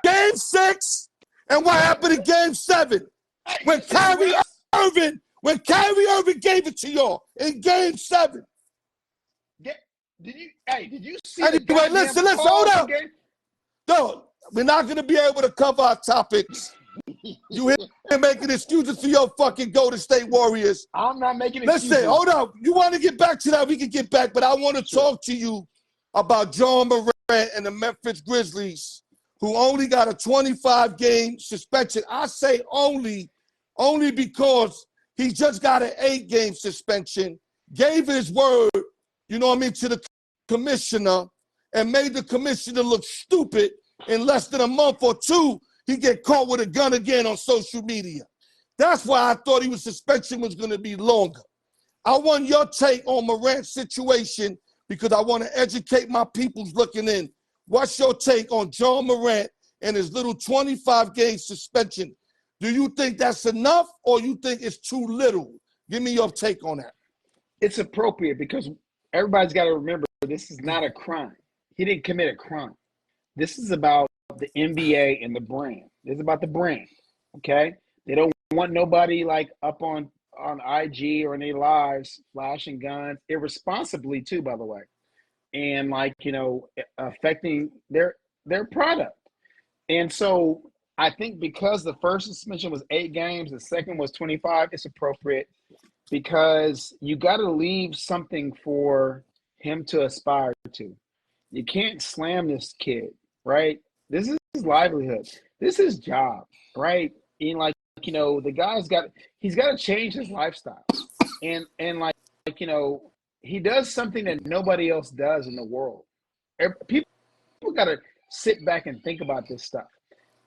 game 6? And what happened in game 7? When Kyrie Irving gave it to y'all in game 7. Did you see anyway, listen, hold up. No, we're not going to be able to cover our topics. You here making excuses for your fucking Golden State Warriors. I'm not making excuses. Listen, hold up. You want to get back to that? We can get back, but I want to talk to you about John Morant and the Memphis Grizzlies, who only got a 25-game suspension. I say only because he just got an 8-game suspension, gave his word, you know what I mean, to the commissioner, and made the commissioner look stupid. In less than a month or two, he get caught with a gun again on social media. That's why I thought his suspension was going to be longer. I want your take on Morant's situation because I want to educate my peoples looking in. What's your take on John Morant and his little 25-game suspension? Do you think that's enough or you think it's too little? Give me your take on that. It's appropriate because everybody's got to remember this is not a crime. He didn't commit a crime. This is about the NBA and the brand. This is about the brand, okay? They don't want nobody like up on IG or in their lives flashing guns, irresponsibly too, by the way, and like, you know, affecting their product. And so I think because the first suspension was 8 games, the second was 25, it's appropriate because you got to leave something for him to aspire to. You can't slam this kid, right? This is his livelihood. This is his job, right? And like, you know, the guy's he's got to change his lifestyle. And like, you know, he does something that nobody else does in the world. People got to sit back and think about this stuff.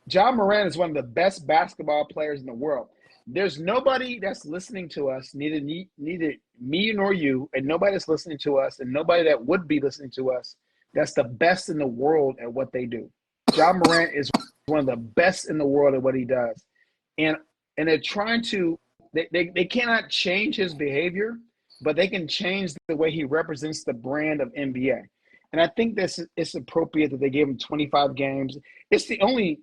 John Morant is one of the best basketball players in the world. There's nobody that's listening to us, neither me nor you, and nobody that's listening to us, and nobody that would be listening to us, that's the best in the world at what they do. John Morant is one of the best in the world at what he does. And they're trying to, they cannot change his behavior, but they can change the way he represents the brand of NBA. And I think it's appropriate that they gave him 25 games. It's the only,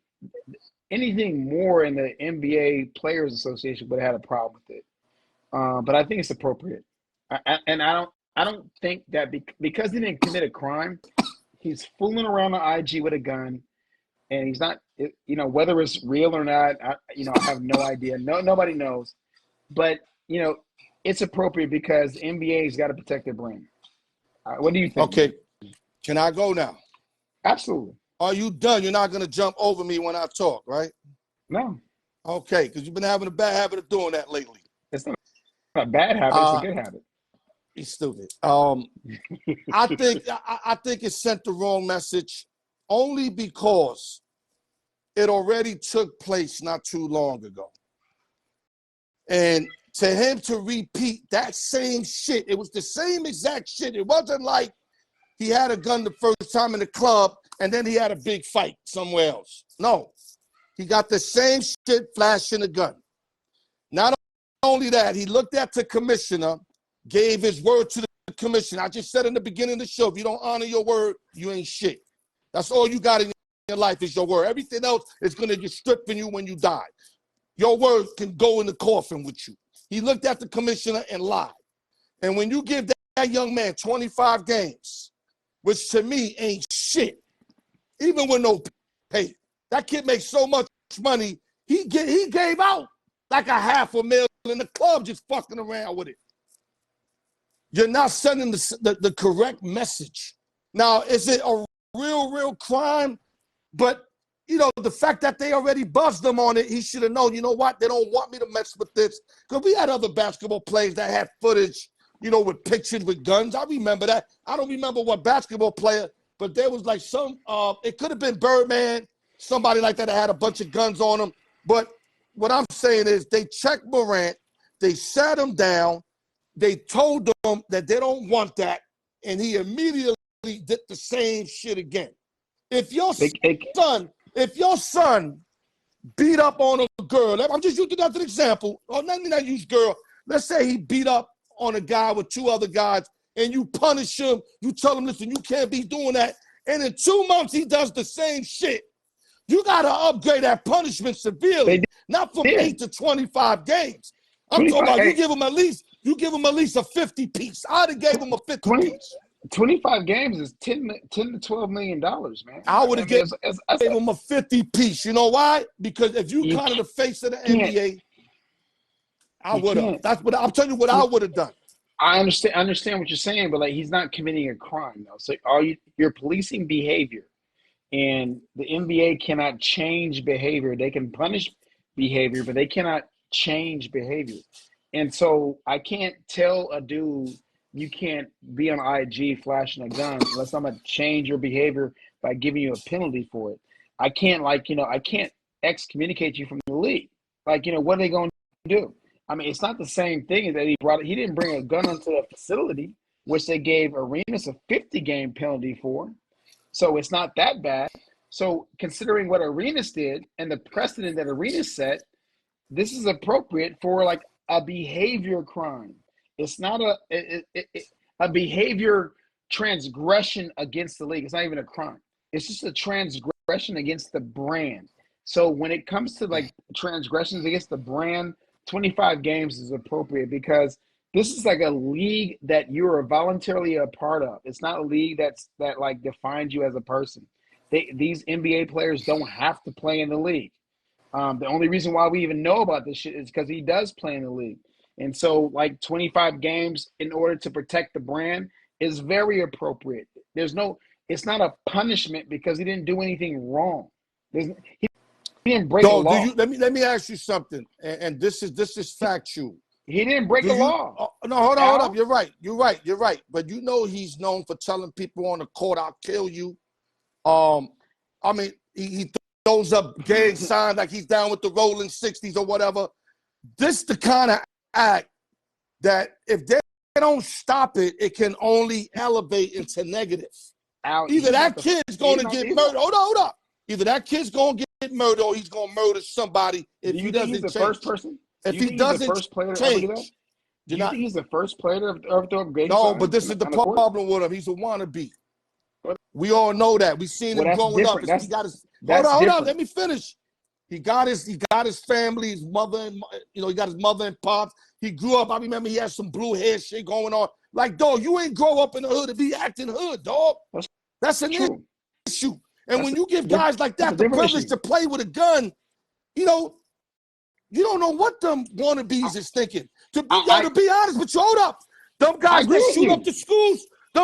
anything more in the NBA Players Association would have had a problem with it. But I think it's appropriate. I don't think that because he didn't commit a crime, he's fooling around on IG with a gun, and he's not, you know, whether it's real or not, I have no idea. Nobody knows. But, you know, it's appropriate because the NBA's got to protect their brand. What do you think? Okay. Can I go now? Absolutely. Are you done? You're not going to jump over me when I talk, right? No. Okay, because you've been having a bad habit of doing that lately. It's not a bad habit. It's a good habit. He's stupid. I think it sent the wrong message only because it already took place not too long ago. And to him to repeat that same shit, it was the same exact shit. It wasn't like he had a gun the first time in the club and then he had a big fight somewhere else. No, he got the same shit flashing a gun. Not only that, he looked at the commissioner, gave his word to the commissioner. I just said in the beginning of the show, if you don't honor your word, you ain't shit. That's all you got in your life is your word. Everything else is going to get stripped from you when you die. Your word can go in the coffin with you. He looked at the commissioner and lied. And when you give that young man 25 games, which to me ain't shit, even with no pay, that kid makes so much money, he gave out like $500,000 in the club just fucking around with it. You're not sending the correct message. Now, is it a real crime? But you know, the fact that they already buzzed him on it, he should have known, you know what, they don't want me to mess with this. Because we had other basketball players that had footage, you know, with pictures with guns. I remember that. I don't remember what basketball player, but there was like some, it could have been Birdman, somebody like that had a bunch of guns on him. But what I'm saying is they checked Morant, they sat him down, they told him that they don't want that, and he immediately did the same shit again. If your son beat up on a girl, I'm just using that as an example, or let me not use girl. Let's say he beat up on a guy with 2 other guys, and you punish him, you tell him, listen, you can't be doing that, and in 2 months he does the same shit. You got to upgrade that punishment severely, not from 8 to 25 games. I'm talking about you give him at least a 50 piece. I'd have gave him a 50 piece. 25 games is $10 to $12 million, man. I would have gave him a 50 piece. You know why? Because if you kind of the face of the NBA, I would have. That's what I'm telling you. What I would have done. I understand what you're saying, but like he's not committing a crime though. So you're policing behavior, and the NBA cannot change behavior. They can punish behavior, but they cannot change behavior. And so I can't tell a dude, you can't be on IG flashing a gun unless I'm going to change your behavior by giving you a penalty for it. I can't I can't excommunicate you from the league. Like, what are they going to do? I mean, it's not the same thing that he didn't bring a gun onto a facility, which they gave Arenas a 50-game penalty for. So it's not that bad. So considering what Arenas did and the precedent that Arenas set, this is appropriate for like a behavior crime. It's not a behavior transgression against the league. It's not even a crime. It's just a transgression against the brand. So when it comes to like transgressions against the brand, 25 games is appropriate because this is like a league that you are voluntarily a part of. It's not a league that like defines you as a person. These NBA players don't have to play in the league. The only reason why we even know about this shit is because he does play in the league. And so like 25 games in order to protect the brand is very appropriate. It's not a punishment because he didn't do anything wrong. He didn't break the law. Let me ask you something, and this is factual. He didn't break the law. No, hold up. You're right. But he's known for telling people on the court, "I'll kill you." I mean, he throws up gang signs like he's down with the Rolling 60s or whatever. This the kind of act that if they don't stop it, it can only elevate into negative. Either that kid's going to get murdered. Hold up. Either that kid's going to get murdered or he's going to murder somebody if he doesn't change. First person? If he doesn't change. Do you think he's the first player to ever throw up gang signs? No, but this is the problem with him. He's a wannabe. We all know that. We've seen him growing up. He got his, hold on. Let me finish. He got his family, his mother, and he got his mother and pops. He grew up. I remember he had some blue hair shit going on. Like, dog, you ain't grow up in the hood to be acting hood, dog. That's an issue. And when you give guys like that the privilege to play with a gun, you don't know what them wannabes is thinking. To be honest, but hold up. Them guys that shoot up the schools, the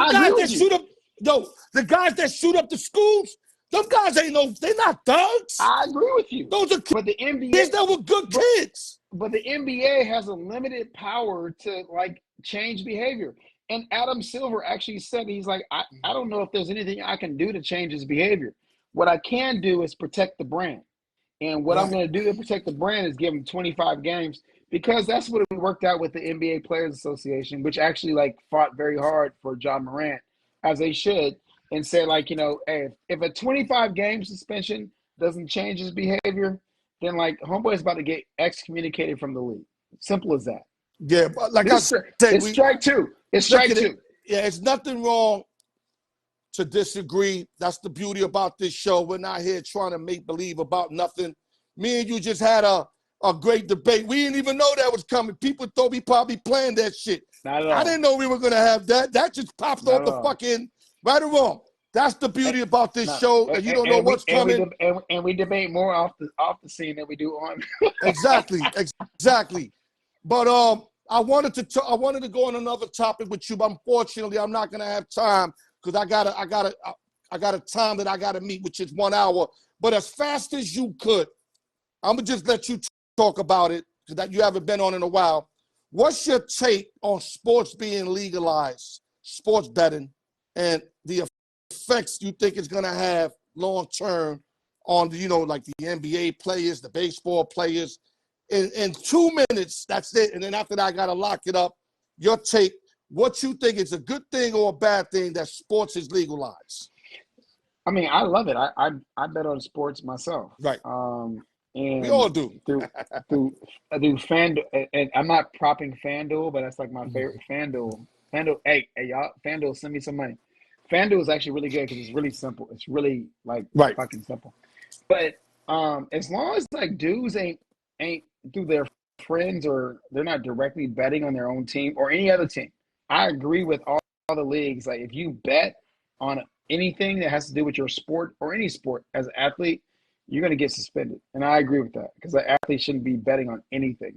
guys that shoot up the schools, them guys they're not thugs. I agree with you. Those are but the NBA, that were good kids. But the NBA has a limited power to like change behavior. And Adam Silver actually said, he's like, I don't know if there's anything I can do to change his behavior. What I can do is protect the brand. And what I'm going to do to protect the brand is give him 25 games because that's what we worked out with the NBA Players Association, which actually like fought very hard for John Morant, as they should, and said like, hey, if a 25 game suspension doesn't change his behavior, then like homeboy is about to get excommunicated from the league. Simple as that. Yeah, but like it's strike two. It's strike two. Yeah, it's nothing wrong to disagree. That's the beauty about this show. We're not here trying to make believe about nothing. Me and you just had a great debate. We didn't even know that was coming. People thought we probably planned that shit. Not at all. I didn't know we were going to have that. That just popped off the fucking right or wrong. That's the beauty about this show, and you don't know what's coming. And we debate more off the scene than we do on. Exactly. But I wanted to go on another topic with you, but unfortunately, I'm not going to have time because I got a time that I got to meet, which is 1 hour. but as fast as you could, I'm going to just let you talk about it because that you haven't been on in a while. What's your take on sports being legalized, sports betting, and the effects you think it's going to have long-term on, like the NBA players, the baseball players? In 2 minutes, that's it. And then after that, I got to lock it up. Your take, what you think is a good thing or a bad thing that sports is legalized? I mean, I love it. I bet on sports myself. Right. And We all do. through FanDuel, and I'm not propping FanDuel, but that's like my favorite. FanDuel, hey y'all, FanDuel, send me some money. FanDuel is actually really good because it's really simple. It's really like fucking simple. But as long as like dudes ain't through their friends or they're not directly betting on their own team or any other team, I agree with all the leagues. Like if you bet on anything that has to do with your sport or any sport as an athlete, you're going to get suspended. And I agree with that because an athlete shouldn't be betting on anything.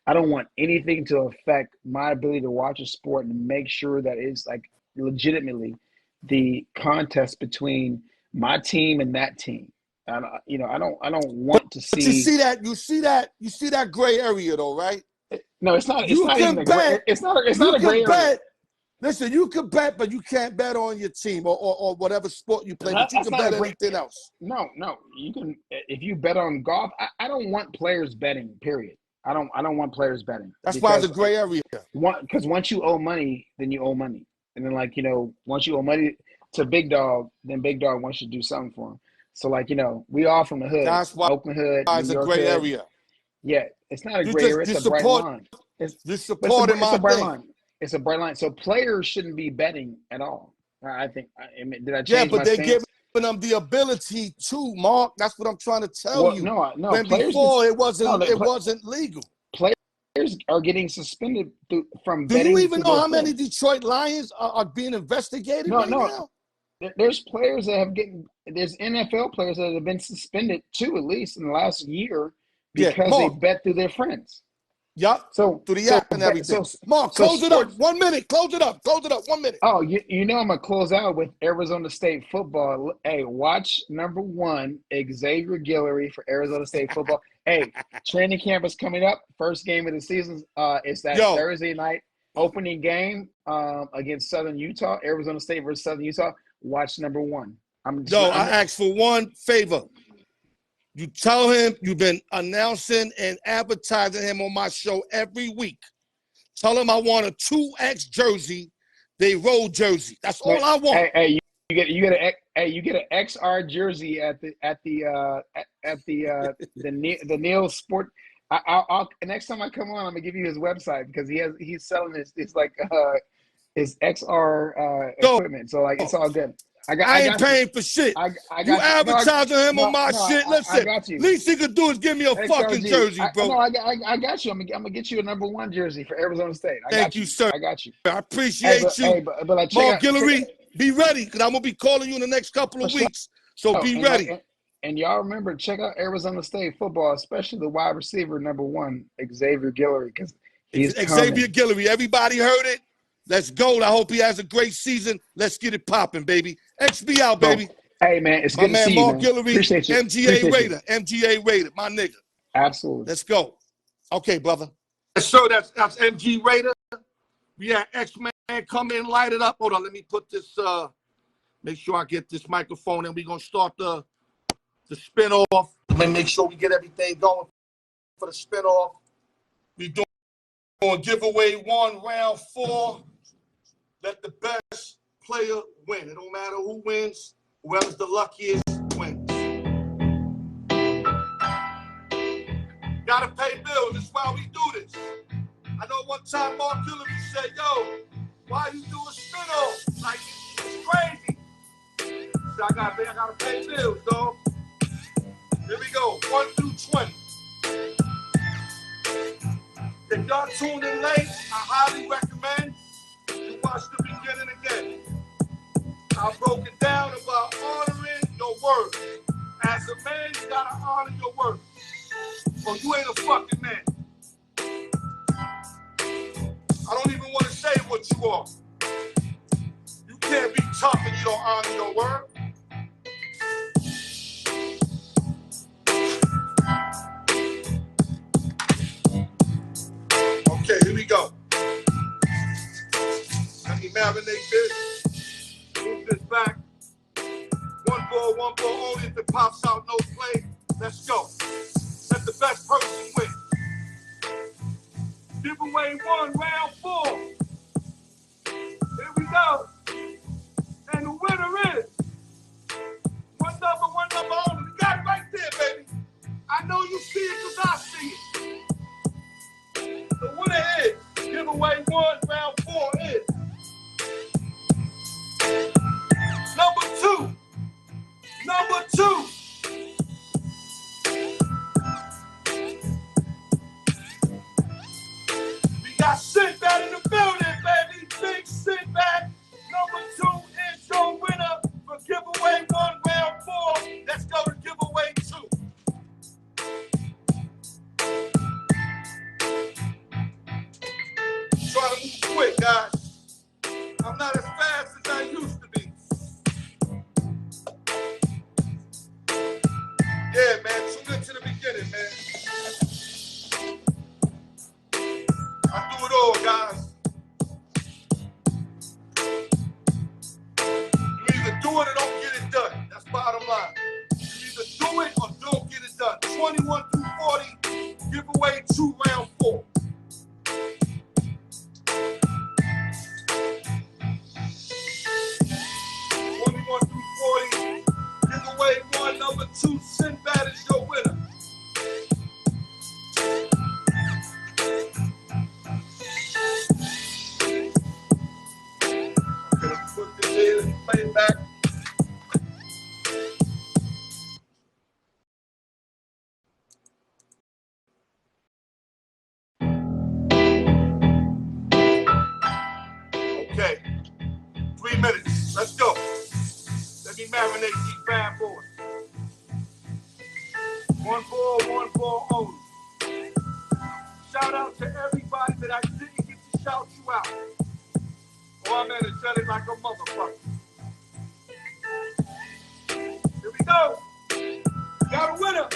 I don't want anything to affect my ability to watch a sport and make sure that it's like legitimately the contest between my team and that team. I don't want to see. But you see that gray area though, right? No, it's not. It's not even a gray. It's not a gray area. Listen, you can bet, but you can't bet on your team or whatever sport you play. But you can bet anything else. No, you can. If you bet on golf, I don't want players betting. Period. I don't want players betting. That's why it's a gray area. Because once you owe money, then you owe money, and then once you owe money to Big Dog, then Big Dog wants you to do something for him. So we all from the hood. That's why Oakland hood. It's a gray area. Yeah, it's not a gray area. It's a bright line. It's a bright line. It's a bright line. So players shouldn't be betting at all. I think. Did I change Yeah, but my they're stance? giving them the ability to, Mark. That's what I'm trying to tell you. No. When before it wasn't legal. Players are getting suspended from Do betting. you even know how many Detroit Lions are being investigated now? There's players that there's NFL players that have been suspended too, at least in the last year, because they bet through their friends. Yup. So through the app and everything. Mark, close it up. 1 minute. Close it up. 1 minute. Oh, I'm gonna close out with Arizona State football. Hey, watch number 1, Xavier Guillory for Arizona State football. Hey, training camp is coming up. First game of the season. It's that Thursday night opening game against Southern Utah. Arizona State versus Southern Utah. Watch number 1. I ask for one favor. You tell him you've been announcing and advertising him on my show every week. Tell him I want a 2X jersey, they roll jersey. That's all I want. Hey, you get an XR jersey at the Neil Sport. I'll next time I come on, I'm gonna give you his website because he's selling his XR equipment. So it's all good. I ain't paying for shit. You advertising him on my shit. Listen, I got you. Least he could do is give me a fucking jersey, bro. I got you. I'm gonna get you a number 1 jersey for Arizona State. Thank you, sir. I got you. I appreciate you. Mark Guillory, be ready because I'm gonna be calling you in the next couple of weeks. So be ready. And y'all remember, check out Arizona State football, especially the wide receiver number 1, Xavier Guillory, because he's Xavier Guillory. Everybody heard it. Let's go. I hope he has a great season. Let's get it popping, baby. XB out, baby. Hey, man, it's good to see you, Mark Guillory, MGA Raider, my nigga. Absolutely. Let's go. Okay, brother. So that's MG Raider. We had X-Man come in, light it up. Hold on, let me put this, make sure I get this microphone, and we're going to start the spin-off. Let me make sure we get everything going for the spin-off. We doing giveaway 1, round 4. Let the best player win. It don't matter who wins. Whoever's the luckiest wins. Gotta pay bills. That's why we do this. I know one time Mark Guillory said, yo, why you do a spin-off? Like, it's crazy. So I gotta pay bills, dog. Here we go. 1 through 20. If y'all tuned in late, I highly recommend you watch the beginning again. I broke it down about honoring your word. As a man, you gotta honor your word. Or you ain't a fucking man. I don't even want to say what you are. You can't be tough and you don't honor your word. marinate this. Move this back. One ball only. If it pops out, no play. Let's go. Let the best person win. Giveaway 1, round 4. Here we go. And the winner is one number only. We got it right there, baby. I know you see it because I see it. The winner is giveaway 1, round 4 is number 2. Number 2. We got Sinbad in the building, baby. Big Sinbad. Number 2 is your winner for giveaway 1, round 4. Let's go to giveaway 2. Try to move quick, guys. I'm not as fast as I used to be. Yeah, man, tune into the beginning, man. I do it all, guys. You either do it or don't get it done. That's bottom line. You either do it or don't get it done. 21 through 40, giveaway 2, round 4. Giveaway 1, number 2, Sinbad is your winner. I'm gonna put this in and play it back. Okay, 3 minutes. Let's go. Let me marinate these bad boys. 1 ball only. Shout out to everybody that I didn't get to shout you out. Oh, I'm energetic like a motherfucker. Here we go. We got a winner.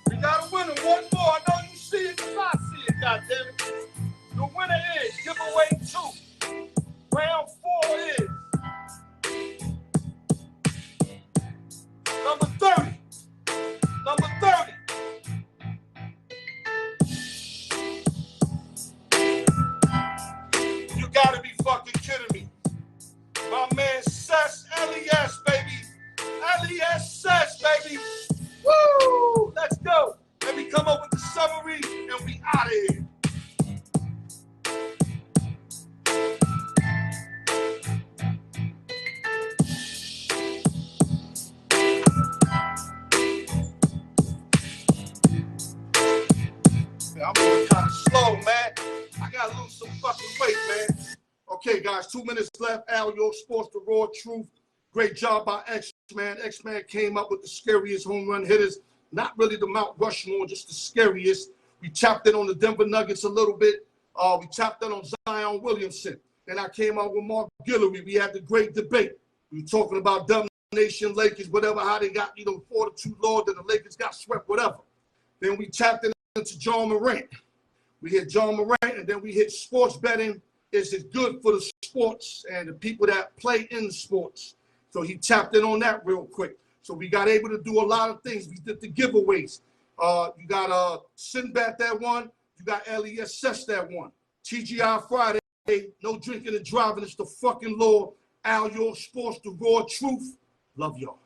We got a winner. 1 more. I know you see it because I see it, goddammit. The winner is giveaway 2. Round 4 is number 30. Number 30. You gotta be fucking kidding me. My man Sess, LES, baby. LES Sess, baby. Woo! Let's go. Let me come up with the summary and we out of here. I'm going kind of slow, man. I gotta lose some fucking weight, man. Okay, guys, 2 minutes left. Al, your sports, the raw truth. Great job by X-Man. X-Man came up with the scariest home run hitters. Not really the Mount Rushmore, just the scariest. We tapped in on the Denver Nuggets a little bit. We tapped in on Zion Williamson. Then I came out with Mark Guillory. We had the great debate. We were talking about Dumb Nation Lakers, whatever, how they got, 4-2 Lord, and the Lakers got swept, whatever. Then we tapped in to John Morant. We hit John Morant, and then we hit sports betting. Is it good for the sports and the people that play in sports? So he tapped in on that real quick. So we got able to do a lot of things. We did the giveaways. You got Sinbad that one. You got LESS that one. TGI Friday. No drinking and driving. It's the fucking law. Al, your sports, the raw truth. Love y'all.